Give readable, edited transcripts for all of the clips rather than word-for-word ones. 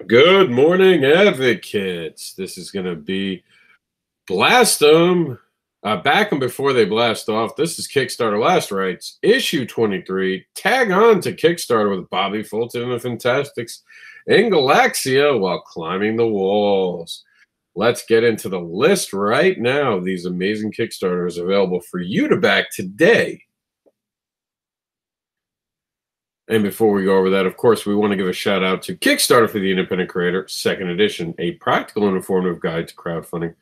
Good morning, advocates. This is going to be Blast Them. Back them before they blast off. This is Kickstarter Last Rights, issue 23. Tag on to Kickstarter with Bobby Fulton The Fantastics and GLAXIAL while climbing the walls. Let's get into the list right now. These amazing Kickstarters available for you to back today. And before we go over that, of course, we want to give a shout out to Kickstarter for the Independent Creator, 2nd edition, a practical and informative guide to crowdfunding,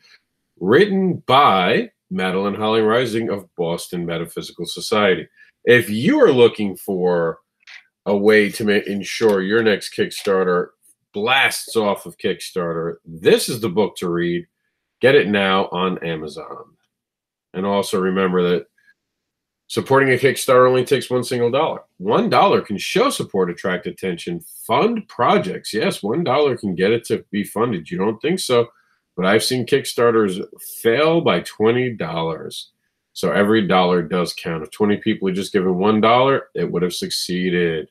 written by Madeline Holly Rising of Boston Metaphysical Society. If you are looking for a way to ensure your next Kickstarter blasts off of Kickstarter, this is the book to read. Get it now on Amazon. And also remember that supporting a Kickstarter only takes $1 single dollar. $1 can show support, attract attention, fund projects. Yes, $1 can get it to be funded. You don't think so? But I've seen Kickstarters fail by $20. So every dollar does count. If 20 people had just given $1, it would have succeeded.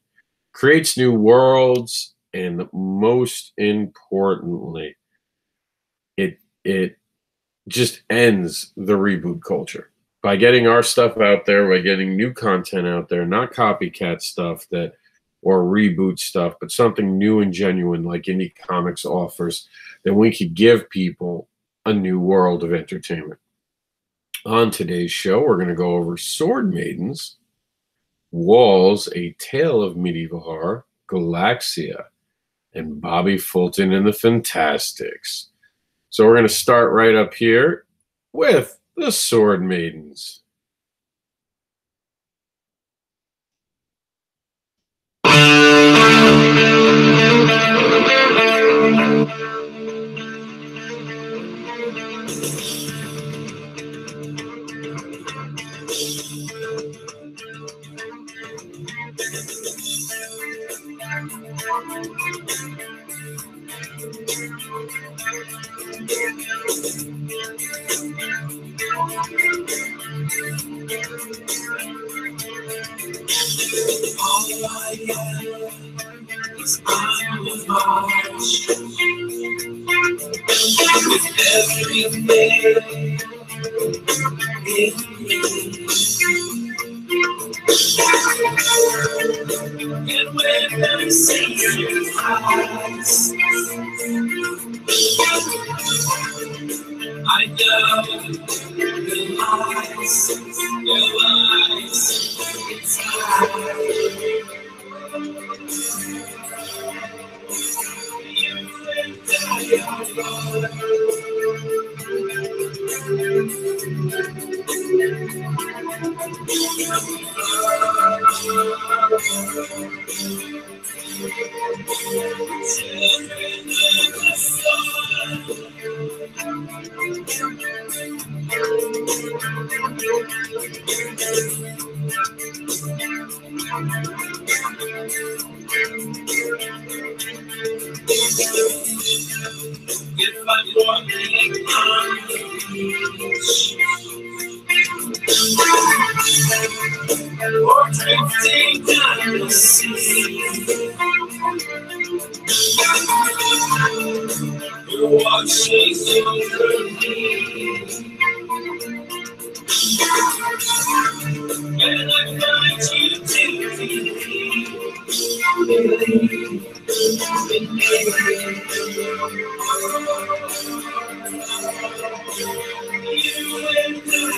Creates new worlds, and most importantly, it just ends the reboot culture. By getting our stuff out there, by getting new content out there, not copycat stuff or reboot stuff, but something new and genuine like Indie Comics offers, then we could give people a new world of entertainment. On today's show, we're going to go over Sword Maidens, Walls, A Tale of Medieval Horror, GLAXIAL, and Bobby Fulton and the Fantastics. So we're going to start right up here with the Sword Maidens. And when I see your eyes, I know the lies, if I'm walking on the beach or drifting down the sea, you're watching over me, and I find you deeply believe in me. You and I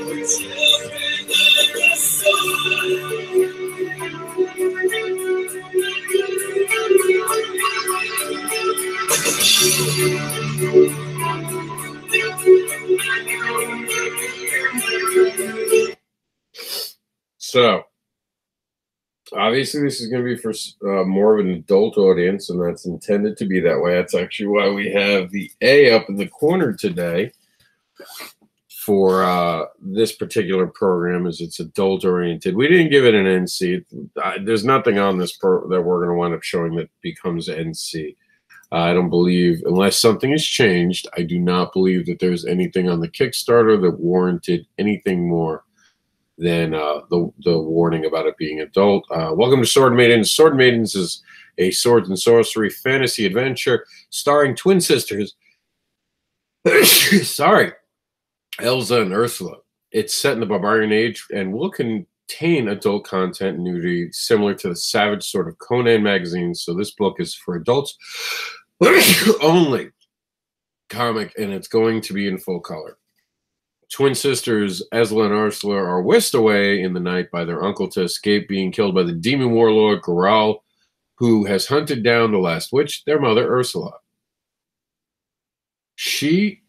we're children of the sun. So, obviously, this is going to be for more of an adult audience, and that's intended to be that way. That's actually why we have the A up in the corner today for this particular program, is it's adult-oriented. We didn't give it an NC. There's nothing on this that we're going to wind up showing that becomes NC. I don't believe, unless something has changed, I do not believe that there's anything on the Kickstarter that warranted anything more than the warning about it being adult. Welcome to Sword Maidens. Sword Maidens is a swords and sorcery fantasy adventure starring twin sisters. Sorry, Elsa and Ursula. It's set in the Barbarian Age and will contain adult content and nudity similar to the Savage Sword of Conan magazines. So this book is for adults only. Comic, and it's going to be in full color. Twin sisters Esla and Ursula are whisked away in the night by their uncle to escape being killed by the demon warlord Goral, who has hunted down the last witch, their mother Ursula. She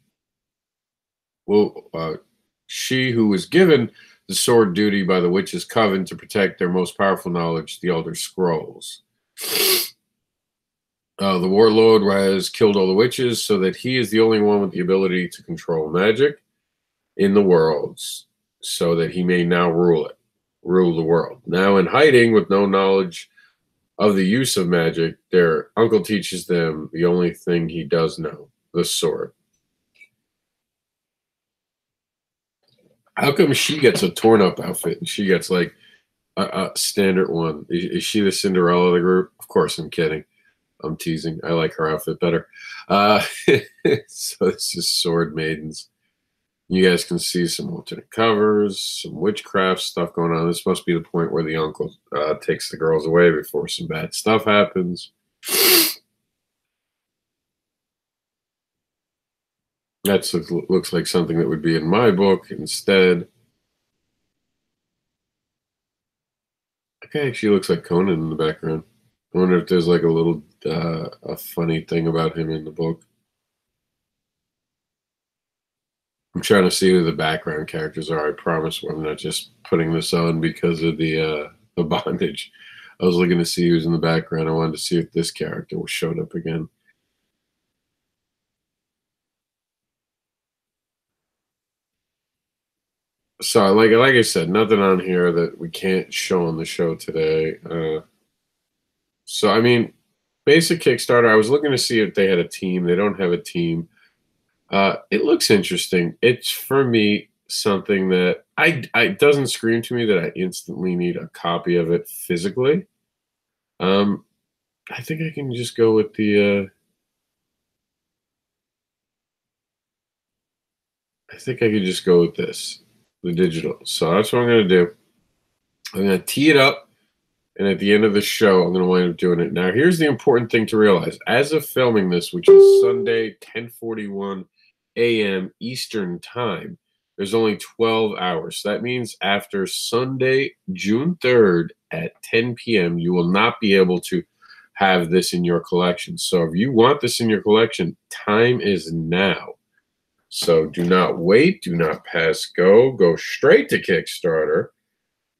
who was given the sword duty by the witch's coven to protect their most powerful knowledge, the Elder Scrolls. The warlord has killed all the witches so that he is the only one with the ability to control magic in the worlds, so that he may now rule the world. Now in hiding with no knowledge of the use of magic, their uncle teaches them the only thing he does know, the sword. How come she gets a torn up outfit and she gets like a standard one? Is she the Cinderella of the group? Of course, I'm kidding. I'm teasing. I like her outfit better. So this is Sword Maidens. You guys can see some alternate covers, some witchcraft stuff going on. This must be the point where the uncle takes the girls away before some bad stuff happens. That looks like something that would be in my book instead. Okay, actually looks like Conan in the background. I wonder if there's like a little a funny thing about him in the book. I'm trying to see who the background characters are. I promise I'm not just putting this on because of the bondage. I was looking to see who's in the background. I wanted to see if this character showed up again. So, like I said, nothing on here that we can't show on the show today. So, I mean, basic Kickstarter, I was looking to see if they had a team. They don't have a team. It looks interesting. It's, for me, something that it doesn't scream to me that I instantly need a copy of it physically. I think I can just go with the... I think I could just go with this, the digital. So that's what I'm going to do. I'm going to tee it up. And at the end of the show, I'm going to wind up doing it. Now, here's the important thing to realize. As of filming this, which is Sunday, 10:41 a.m. Eastern Time, there's only 12 hours. So that means after Sunday, June 3rd at 10 p.m., you will not be able to have this in your collection. So if you want this in your collection, time is now. So do not wait. Do not pass go. Go straight to Kickstarter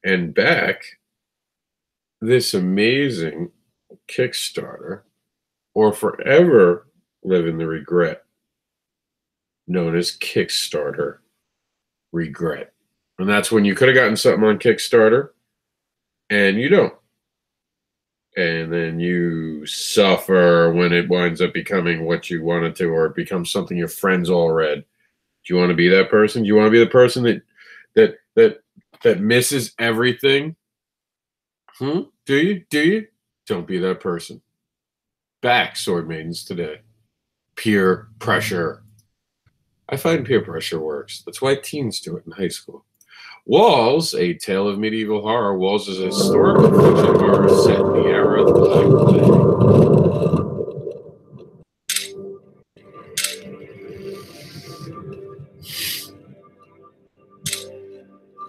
and back this amazing Kickstarter, or forever live in the regret known as Kickstarter regret. And that's when you could have gotten something on Kickstarter and you don't. And then you suffer when it winds up becoming what you wanted to, or it becomes something your friends all read. Do you want to be that person? Do you want to be the person that misses everything? Do you? Do you? Don't be that person. Back, Sword Maidens, today. Peer pressure. I find peer pressure works. That's why teens do it in high school. Walls, A Tale of Medieval Horror. Walls is a historical fiction horror set in the era of the Black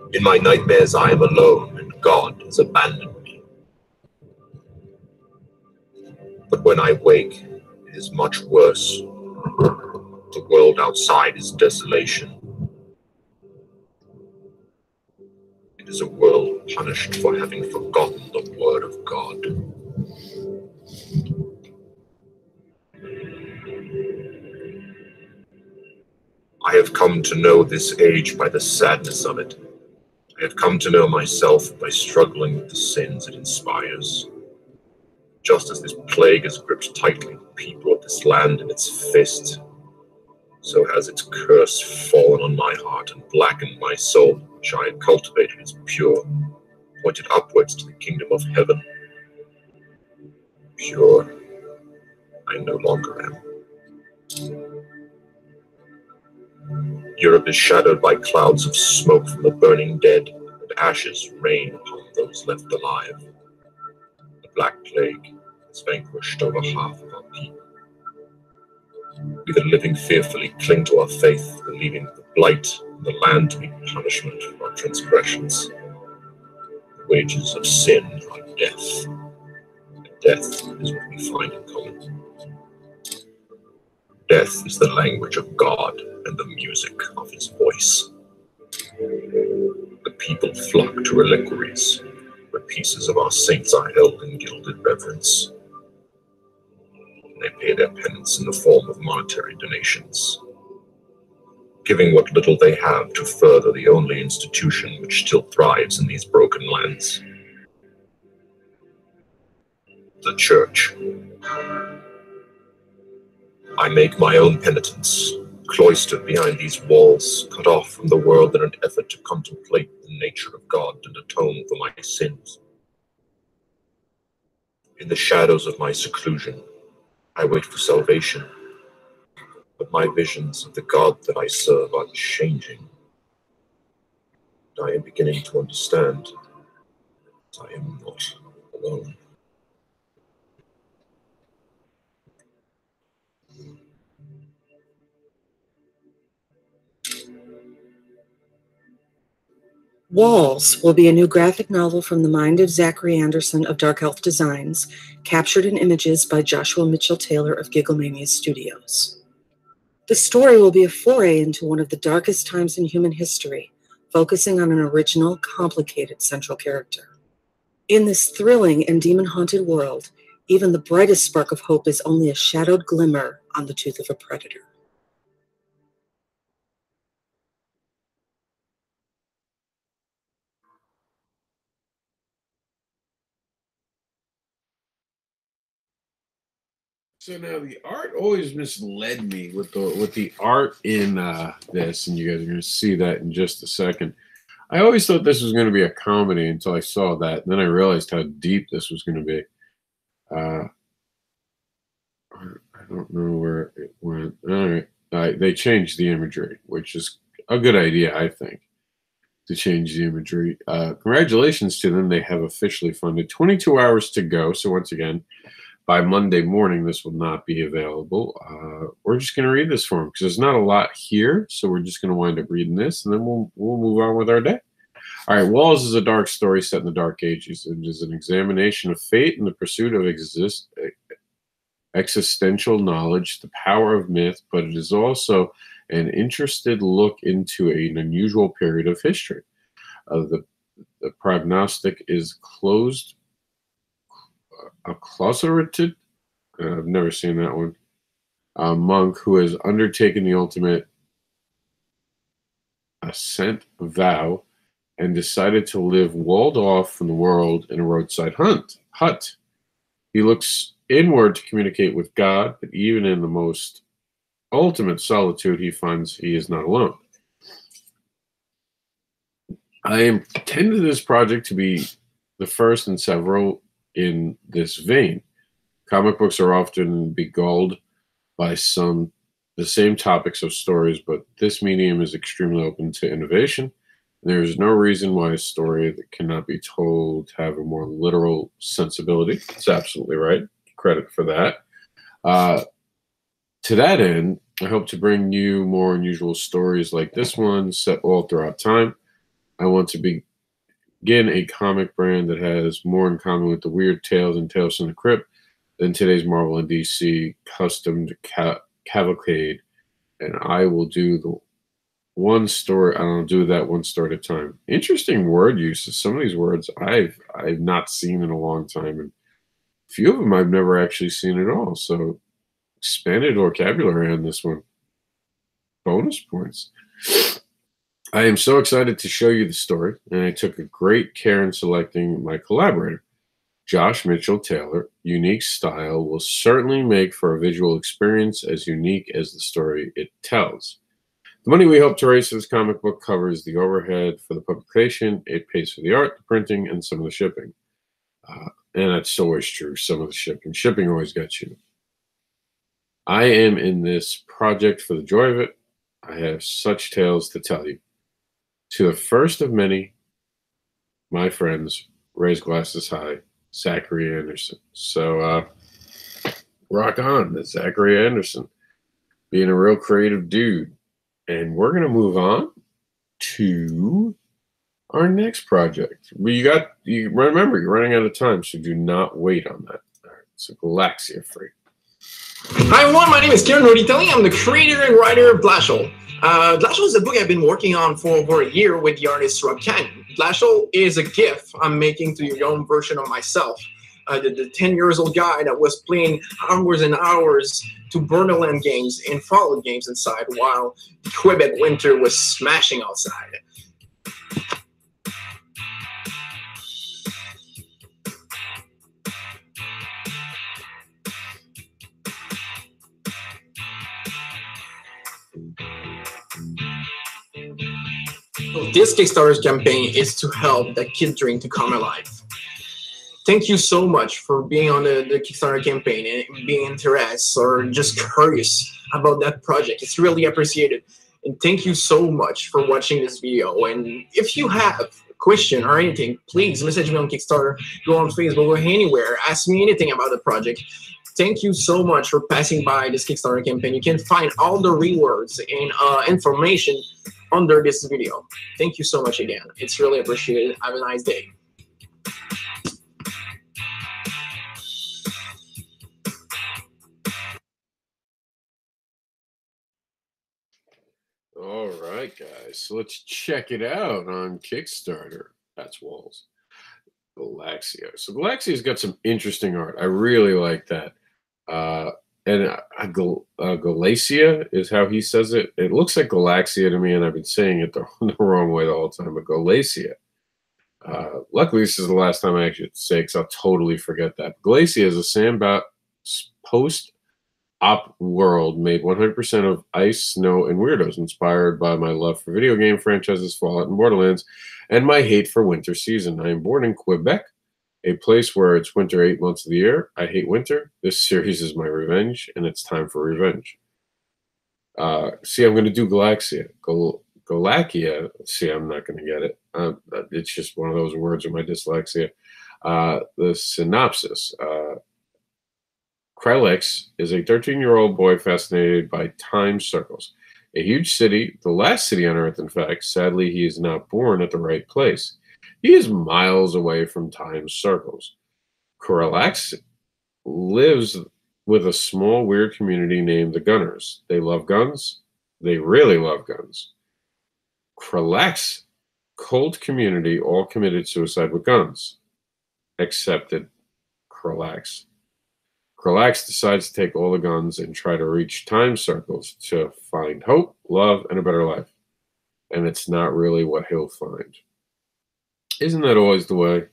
Plague. In my nightmares, I am alone, and God has abandoned me. But when I wake, it is much worse. The world outside is desolation. It is a world punished for having forgotten the word of God. I have come to know this age by the sadness of it. I have come to know myself by struggling with the sins it inspires. Just as this plague has gripped tightly the people of this land in its fist, so has its curse fallen on my heart and blackened my soul, which I had cultivated as pure, pointed upwards to the kingdom of heaven. Pure, I no longer am. Europe is shadowed by clouds of smoke from the burning dead, and ashes rain upon those left alive. The Black Plague has vanquished over half of our people. We that living fearfully cling to our faith, believing the blight in the land to be punishment for our transgressions. The wages of sin are death, and death is what we find in common. Death is the language of God and the music of his voice. The people flock to reliquaries, where pieces of our saints are held in gilded reverence. They pay their penance in the form of monetary donations, giving what little they have to further the only institution which still thrives in these broken lands. The Church. I make my own penitence, cloistered behind these walls, cut off from the world in an effort to contemplate the nature of God and atone for my sins. In the shadows of my seclusion, I wait for salvation, but my visions of the God that I serve are changing. I am beginning to understand that I am not alone. Walls will be a new graphic novel from the mind of Zachary Anderson of Dark Elf Designs, captured in images by Joshua Mitchell Taylor of Gigglemania Studios. The story will be a foray into one of the darkest times in human history, focusing on an original, complicated central character. In this thrilling and demon-haunted world, even the brightest spark of hope is only a shadowed glimmer on the tooth of a predator. So now the art always misled me with the art in this, and you guys are going to see that in just a second. I always thought this was going to be a comedy until I saw that, and then I realized how deep this was going to be. I don't know where it went. All right, they changed the imagery, which is a good idea, I think, to change the imagery. Congratulations to them; they have officially funded. 22 hours to go. So once again, by Monday morning, this will not be available. We're just going to read this for them because there's not a lot here. So we're just going to wind up reading this, and then we'll move on with our day. All right, Walls is a dark story set in the Dark Ages. It is an examination of fate and the pursuit of existential knowledge, the power of myth, but it is also an interested look into an unusual period of history. The prognostic is closed. A closeted, I've never seen that one, a monk who has undertaken the ultimate ascent vow and decided to live walled off from the world in a roadside hut. He looks inward to communicate with God, but even in the most ultimate solitude, he finds he is not alone. I intended this project to be the first in several in this vein. Comic books are often beguiled by the same topics of stories, but this medium is extremely open to innovation. There is no reason why a story that cannot be told have a more literal sensibility. It's absolutely right. Credit for that. To that end, I hope to bring you more unusual stories like this one set all throughout time. I want to begin a comic brand that has more in common with the Weird Tales and Tales from the Crypt than today's Marvel and DC customed cavalcade. And I will do the one story. I'll do that one story at a time. Interesting word uses. Some of these words I've not seen in a long time, and a few of them I've never actually seen at all. So expanded vocabulary on this one. Bonus points. I am so excited to show you the story, and I took a great care in selecting my collaborator. Josh Mitchell Taylor. Unique style will certainly make for a visual experience as unique as the story it tells. The money we hope to raise for this comic book covers the overhead for the publication. It pays for the art, the printing, and some of the shipping. And that's always true, some of the shipping. Shipping always gets you. I am in this project for the joy of it. I have such tales to tell you. To the first of many, my friends, raise glasses high, Zachary Anderson. So, rock on, Zachary Anderson, being a real creative dude. And we're going to move on to our next project. You remember, you're running out of time, so do not wait on that. All right, so Galaxia free. Hi everyone, my name is Kieran Roditelli. I'm the creator and writer of GLAXIAL. GLAXIAL is a book I've been working on for over a year with the artist Rob Canyon. GLAXIAL is a gift I'm making to the young version of myself. The 10 years old guy that was playing hours and hours to Borderland games and Fallout games inside while Quebec winter was smashing outside. This Kickstarter's campaign is to help that kid dream to come alive. Thank you so much for being on the Kickstarter campaign and being interested or just curious about that project. It's really appreciated. And thank you so much for watching this video. And if you have a question or anything, please message me on Kickstarter, go on Facebook, go anywhere, ask me anything about the project. Thank you so much for passing by this Kickstarter campaign. You can find all the rewards and information under this video. Thank you so much again. It's really appreciated. Have a nice day. All right, guys. So let's check it out on Kickstarter. That's Walls. Galaxia. So Galaxia's got some interesting art. I really like that. And Galaxia is how he says it. It looks like Galaxia to me, and I've been saying it the wrong way the whole time, but Galaxia. Luckily, this is the last time I actually say it, because I'll totally forget that. Galaxia is a sandbox post-op world made 100% of ice, snow, and weirdos, inspired by my love for video game franchises, Fallout and Borderlands, and my hate for winter season. I am born in Quebec, a place where it's winter 8 months of the year. I hate winter. This series is my revenge, and it's time for revenge. See, I'm going to do Galaxia. Galaxia. See, I'm not going to get it. It's just one of those words with my dyslexia. The synopsis. Krylix is a 13-year-old boy fascinated by time circles. A huge city, the last city on Earth, in fact. Sadly, he is not born at the right place. He is miles away from time circles. Krylix lives with a small, weird community named the Gunners. They love guns. They really love guns. Krylix cult community all committed suicide with guns, excepted Krylix. Krylix decides to take all the guns and try to reach time circles to find hope, love, and a better life. And it's not really what he'll find. Isn't that always the way?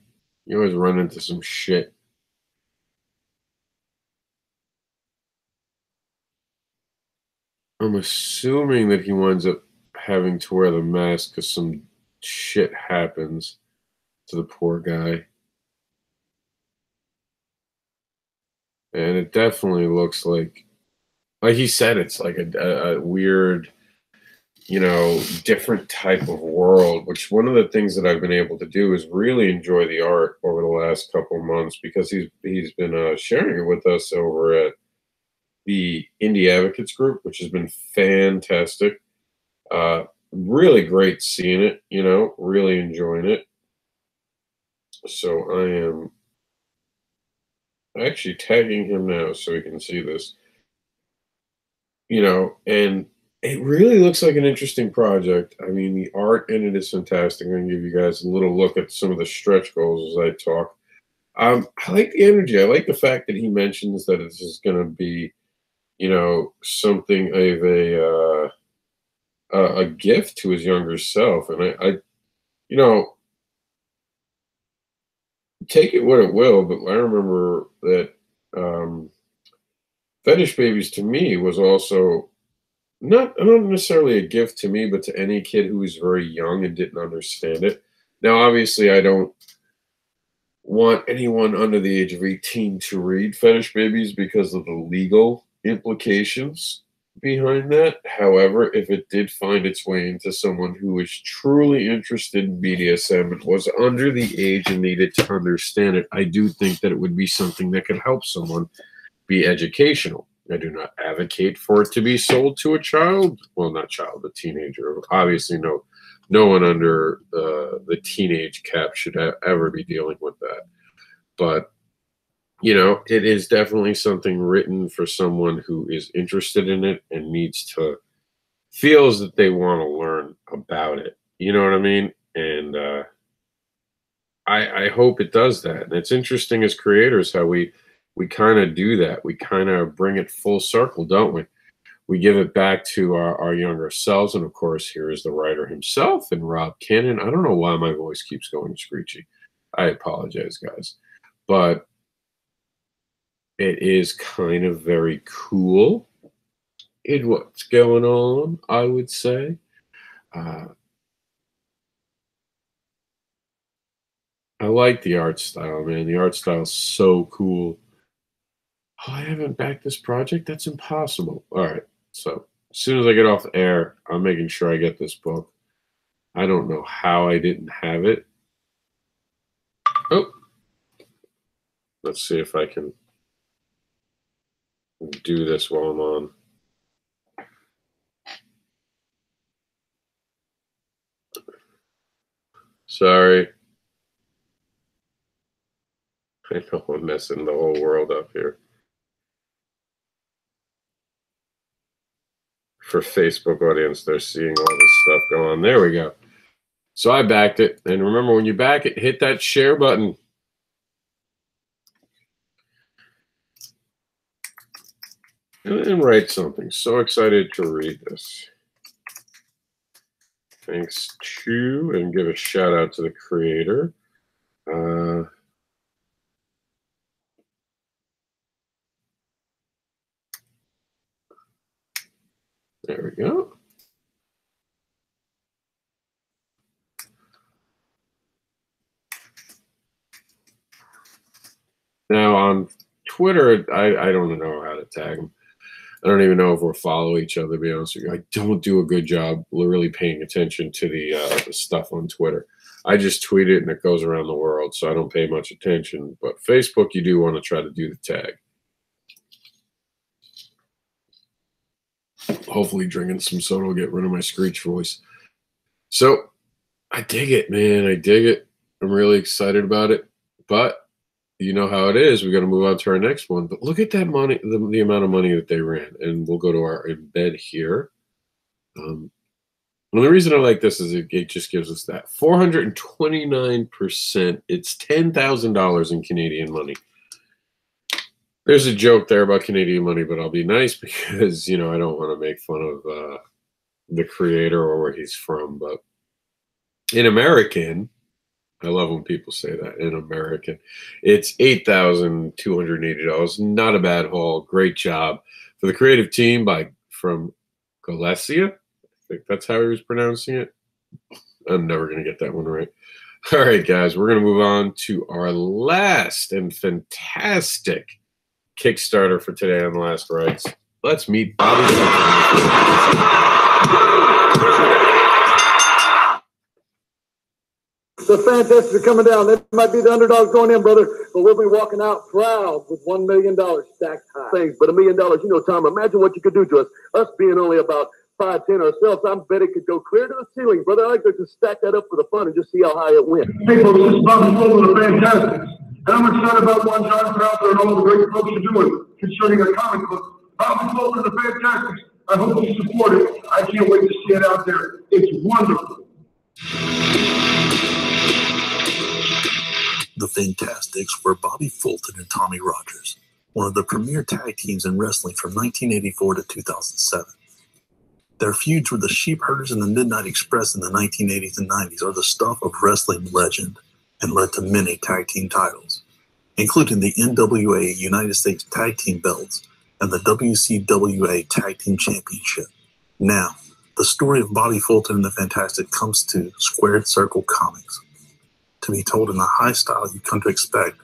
You always run into some shit. I'm assuming that he winds up having to wear the mask because some shit happens to the poor guy. And it definitely looks like he said, it's like a weird, you know, different type of world, which one of the things that I've been able to do is really enjoy the art over the last couple of months, because he's been sharing it with us over at the Indie Advocates group, which has been fantastic. Really great seeing it, you know, really enjoying it. So I am actually tagging him now so we can see this, you know, and it really looks like an interesting project. I mean, the art in it is fantastic. I'm going to give you guys a little look at some of the stretch goals as I talk. I like the energy. I like the fact that he mentions that this is going to be, you know, something of a gift to his younger self. And I you know, take it what it will, but I remember that Fetish Babies to me was also not necessarily a gift to me, but to any kid who was very young and didn't understand it. Now, obviously, I don't want anyone under the age of 18 to read Fetish Babies because of the legal implications behind that. However, if it did find its way into someone who was truly interested in BDSM and was under the age and needed to understand it, I do think that it would be something that could help someone be educational. I do not advocate for it to be sold to a child. Well, not child, a teenager. Obviously, no one under the teenage cap should ever be dealing with that. But, you know, it is definitely something written for someone who is interested in it and feels that they want to learn about it. You know what I mean? And I hope it does that. And it's interesting as creators how we kind of do that. We kind of bring it full circle, don't we? We give it back to our younger selves. And of course, here is the writer himself and Rob Cannon. I don't know why my voice keeps going screechy. I apologize, guys. But it is kind of very cool in what's going on, I would say. I like the art style, man. The art style is so cool. Oh, I haven't backed this project? That's impossible. All right. So as soon as I get off the air, I'm making sure I get this book. I don't know how I didn't have it. Oh. Let's see if I can do this while I'm on. Sorry. I know I'm messing the whole world up here. For Facebook audience, they're seeing all this stuff go on. There we go. So I backed it. And remember, when you back it, hit that share button. And write something. So excited to read this. Thanks to, and give a shout out to the creator. There we go. Now on Twitter, I don't know how to tag them. I don't even know if we'll follow each other, to be honest with you. I don't do a good job really paying attention to the stuff on Twitter. I just tweet it and it goes around the world, so I don't pay much attention. But Facebook, you do want to try to do the tag. Hopefully drinking some soda will get rid of my screech voice. So I dig it, man. I dig it. I'm really excited about it. But you know how it is. We got to move on to our next one. But look at that money, the amount of money that they ran. And we'll go to our embed here. And the reason I like this is it just gives us that 429%. It's $10,000 in Canadian money. There's a joke there about Canadian money, but I'll be nice because, you know, I don't want to make fun of the creator or where he's from. But in American, I love when people say that, in American, it's $8,280. Not a bad haul. Great job for the creative team from GLAXIAL. I think that's how he was pronouncing it. I'm never going to get that one right. All right, guys, we're going to move on to our last and fantastic Kickstarter for today on The Last Rights. Let's meet Bobby Fulton. The Fantastics are coming down. They might be the underdogs going in, brother, but we'll be walking out proud with $1 million stacked high. Things, but $1 million, you know, Tom, imagine what you could do to us. Us being only about 5'10" ourselves, I bet it could go clear to the ceiling, brother. I like to just stack that up for the fun and just see how high it went. Hey, folks, this is Bobby Fulton The Fantastics, and I'm excited about what John Crowther and all the great folks are doing concerning a comic book. Bobby Fulton The Fantastics. I hope you support it. I can't wait to see it out there. It's wonderful. The Fantastics were Bobby Fulton and Tommy Rogers, one of the premier tag teams in wrestling from 1984 to 2007. Their feuds with the Sheep Herders and the Midnight Express in the 1980s and 90s are the stuff of wrestling legend. and led to many tag team titles, including the NWA United States Tag Team belts and the WCWA Tag Team Championship. Now, the story of Bobby Fulton and the Fantastics comes to Squared Circle Comics, to be told in the high style you've come to expect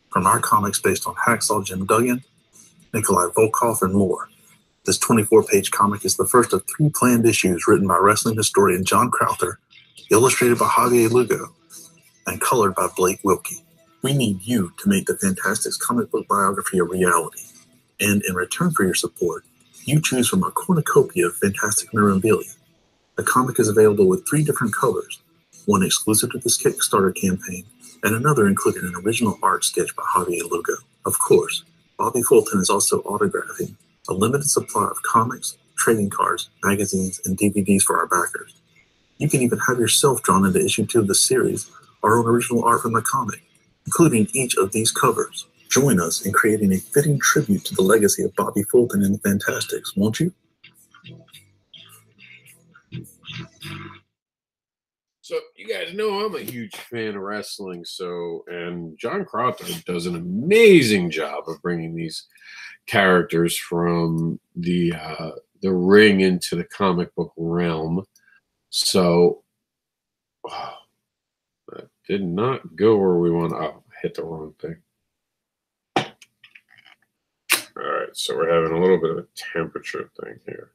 from our comics based on Hacksaw Jim Duggan, Nikolai Volkov, and more. This 24-page comic is the first of 3 planned issues written by wrestling historian John Crowther, illustrated by Javier Lugo, and colored by Blake Wilkie. We need you to make the Fantastics comic book biography a reality. And in return for your support, you choose from a cornucopia of fantastic memorabilia. The comic is available with 3 different colors, one exclusive to this Kickstarter campaign, and another including an original art sketch by Javier Lugo. Of course, Bobby Fulton is also autographing a limited supply of comics, trading cards, magazines, and DVDs for our backers. You can even have yourself drawn into issue 2 of the series, our own original art from the comic, including each of these covers. Join us in creating a fitting tribute to the legacy of Bobby Fulton and the Fantastics, won't you? So you guys know I'm a huge fan of wrestling, and John Crowther does an amazing job of bringing these characters from the ring into the comic book realm. So that did not go where we want. Oh, I hit the wrong thing. All right, so we're having a little bit of a temperature thing here,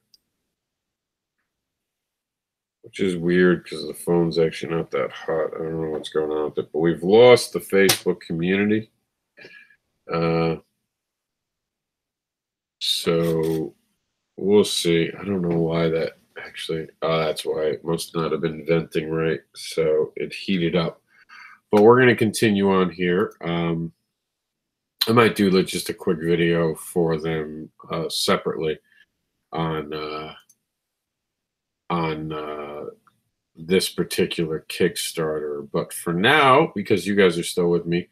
which is weird because the phone's actually not that hot. I don't know what's going on with it, but we've lost the Facebook community. So we'll see. I don't know why that actually, that's why it must not have been venting right. So it heated up, but we're going to continue on here. I might do just a quick video for them separately on this particular Kickstarter. But for now, because you guys are still with me,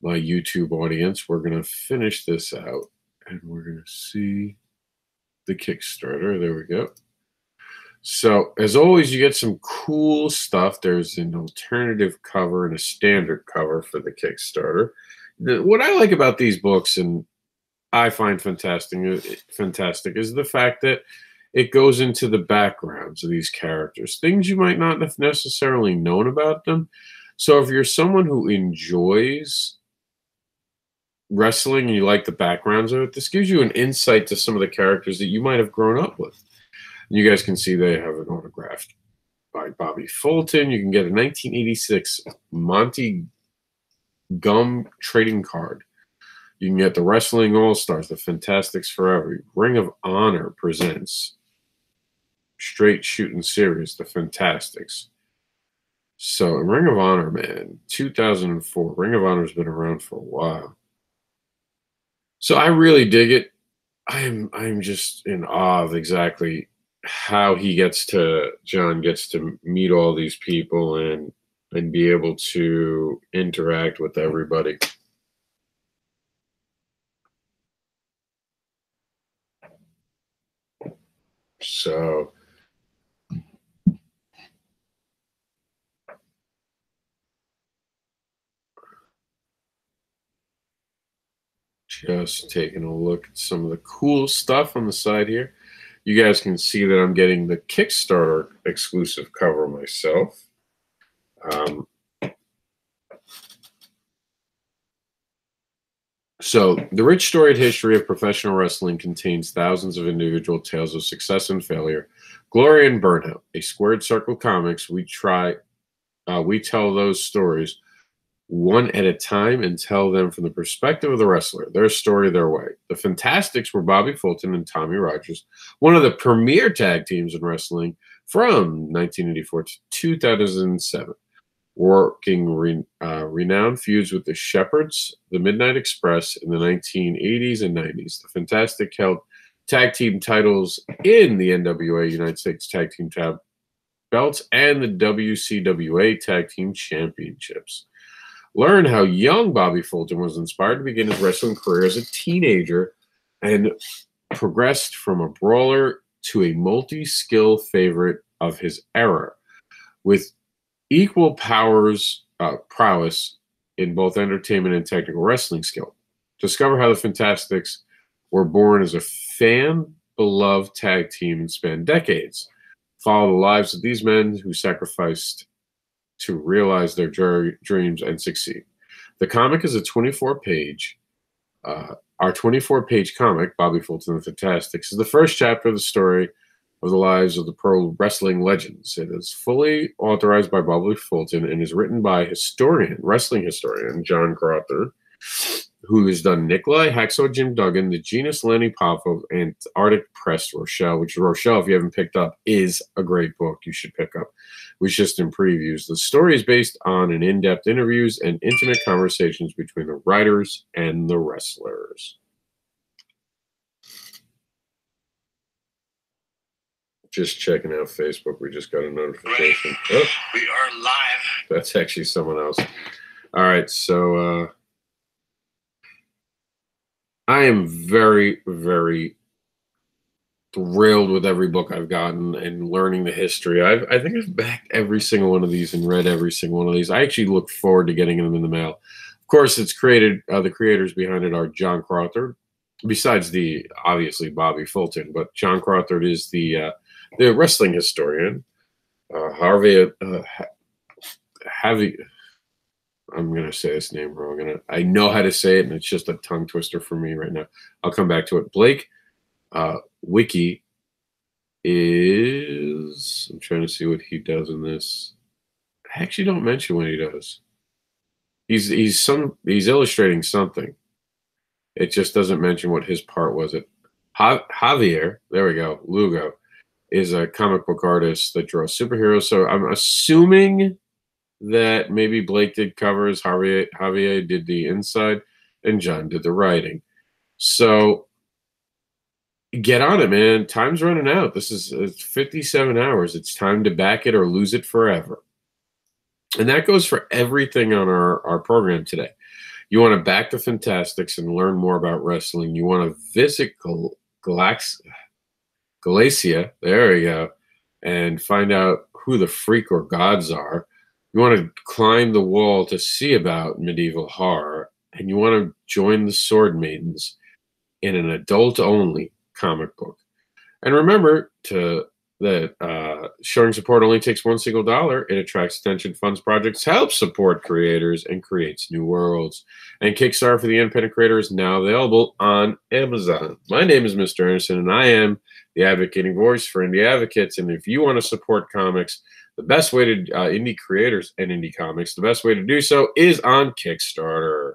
my YouTube audience, we're going to finish this out and we're going to see the Kickstarter. There we go. So as always, you get some cool stuff. There's an alternative cover and a standard cover for the Kickstarter. What I like about these books, and I find fantastic, is the fact that it goes into the backgrounds of these characters, things you might not have necessarily known about them. So if you're someone who enjoys wrestling and you like the backgrounds of it, this gives you an insight to some of the characters that you might have grown up with. And you guys can see they have an autograph by Bobby Fulton. You can get a 1986 Monty Gum trading card. You can get the Wrestling All-Stars, the Fantastics Forever. Ring of Honor presents Straight Shooting Series, the Fantastics. So Ring of Honor, man, 2004. Ring of Honor's been around for a while. So I really dig it. I'm just in awe of exactly how John gets to meet all these people and be able to interact with everybody. So just taking a look at some of the cool stuff on the side here. You guys can see that I'm getting the Kickstarter exclusive cover myself. So the rich storied history of professional wrestling contains thousands of individual tales of success and failure, glory and burnout. A Squared Circle Comics, we tell those stories one at a time and tell them from the perspective of the wrestler, their story, their way. The Fantastics were Bobby Fulton and Tommy Rogers, one of the premier tag teams in wrestling from 1984 to 2007. Working renowned feuds with the Shepherds, the Midnight Express in the 1980s and 90s. The Fantastic held tag team titles in the NWA United States Tag Team belts and the WCWA Tag Team Championships. Learn how young Bobby Fulton was inspired to begin his wrestling career as a teenager and progressed from a brawler to a multi-skill favorite of his era. With equal powers prowess in both entertainment and technical wrestling skill. Discover how the Fantastics were born as a fan-beloved tag team and span decades. Follow the lives of these men who sacrificed to realize their dreams and succeed. The comic is a 24-page. Our 24-page comic, Bobby Fulton The Fantastics, is the first chapter of the story of the lives of the pro wrestling legends. It is fully authorized by Bobby Fulton and is written by wrestling historian John Crother, who has done Nikolai, Hacksaw Jim Duggan, The Genus Lenny Poffo, and Arctic Press Rochelle, which Rochelle, if you haven't picked up, is a great book you should pick up. We just in previews. The story is based on an in-depth interviews and intimate conversations between the writers and the wrestlers. Just checking out Facebook. We just got a notification. Oh, We are live. that's actually someone else. All right, so I am very, very thrilled with every book I've gotten and learning the history. I think I've backed every single one of these and read every single one of these. I actually look forward to getting them in the mail. Of course, it's created, the creators behind it are John Crother, besides the, obviously, Bobby Fulton, but John Crother is the wrestling historian. Harvey, I'm going to say this name wrong. I know how to say it, and it's just a tongue twister for me right now. I'll come back to it. Blake Wiki is, I'm trying to see what he does in this. I actually don't mention what he does. He's illustrating something. It just doesn't mention what his part was. Javier, there we go, Lugo, is a comic book artist that draws superheroes. So I'm assuming that maybe Blake did covers, Javier did the inside, and John did the writing. So get on it, man. Time's running out. This is 57 hours. It's time to back it or lose it forever. And that goes for everything on our program today. You want to back the Fantastics and learn more about wrestling. You want to visit GLAXIAL, there we go, and find out who the freak or gods are. You want to climb the wall to see about medieval horror, and you want to join the Sword Maidens in an adult-only comic book. And remember that showing support only takes one single dollar. It attracts attention, funds projects, helps support creators, and creates new worlds. And Kickstarter for the Independent Creator is now available on Amazon. My name is Mr. Anderson, and I am the advocating voice for indie advocates. And if you want to support comics, the best way to indie creators and indie comics, the best way to do so is on Kickstarter.